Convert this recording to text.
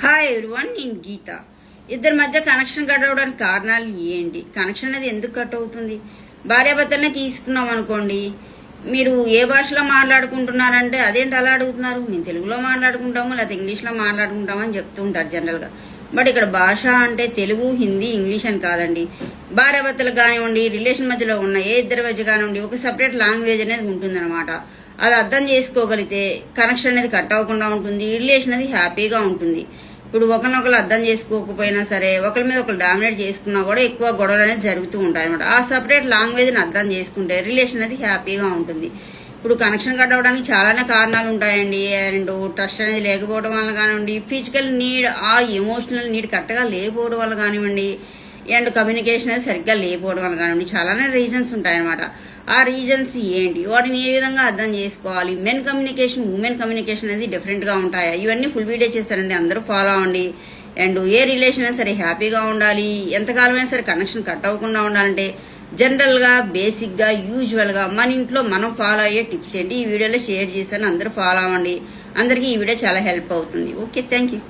Hi everyone, నేను గీత. ఇద్దరి మధ్య కనెక్షన్ కట్ అవడానికి కారణాలు ఏంటి? కనెక్షన్ అనేది ఎందుకు కట్ అవుతుంది? భార్యాభర్తలనే తీసుకున్నాం అనుకోండి, మీరు ఏ భాషలో మాట్లాడుకుంటున్నారంటే అదేంటి అలా అడుగుతున్నారు, మేము తెలుగులో మాట్లాడుకుంటాము లేకపోతే ఇంగ్లీష్లో మాట్లాడుకుంటాము అని చెప్తూ ఉంటారు జనరల్గా. బట్ ఇక్కడ భాష అంటే తెలుగు, హిందీ, ఇంగ్లీష్ అని కాదండి. భార్యాభర్తలకు కానివ్వండి, రిలేషన్ మధ్యలో ఉన్న ఏ ఇద్దరి మధ్య కానివ్వండి, ఒక సపరేట్ లాంగ్వేజ్ అనేది ఉంటుందన్నమాట. అది అర్థం చేసుకోగలిగితే కనెక్షన్ అనేది కట్ అవ్వకుండా ఉంటుంది, రిలేషన్ అనేది హ్యాపీగా ఉంటుంది. ఇప్పుడు ఒకరినొకరు అర్థం చేసుకోకపోయినా సరే, ఒకరి మీద ఒకరు డామినేట్ చేసుకున్నా కూడా ఎక్కువ గొడవలు అనేది జరుగుతూ ఉంటాయి అనమాట. ఆ సపరేట్ లాంగ్వేజ్ని అర్థం చేసుకుంటే రిలేషన్ అనేది హ్యాపీగా ఉంటుంది. ఇప్పుడు కనెక్షన్ కట్ అవ్వడానికి చాలానే కారణాలు ఉంటాయండి. అండ్ ట్రస్ట్ అనేది లేకపోవడం వల్ల కానివ్వండి, ఫిజికల్ నీడ్ ఆ ఎమోషనల్ నీడ్ కరెక్ట్గా లేకపోవడం వల్ల కానివ్వండి, అండ్ కమ్యూనికేషన్ అనేది సరిగ్గా లేకపోవడం వల్ల కానివ్వండి, చాలానే రీజన్స్ ఉంటాయన్నమాట. ఆ రీజన్స్ ఏంటి, వాటిని ఏ విధంగా అర్థం చేసుకోవాలి, మెన్ కమ్యూనికేషన్, ఉమెన్ కమ్యూనికేషన్ అనేది డిఫరెంట్గా ఉంటాయా, ఇవన్నీ ఫుల్ వీడియో చేస్తారండి, అందరూ ఫాలో అవ్వండి. అండ్ ఏ రిలేషన్ అయినా సరే హ్యాపీగా ఉండాలి, ఎంతకాలమైనా సరే కనెక్షన్ కట్ అవ్వకుండా ఉండాలంటే జనరల్గా, బేసిక్గా, యూజువల్గా మన ఇంట్లో మనం ఫాలో అయ్యే టిప్స్ ఏంటి ఈ వీడియోలో షేర్ చేశాను. అందరూ ఫాలో అవ్వండి. అందరికీ ఈ వీడియో చాలా హెల్ప్ అవుతుంది. Okay, thank you.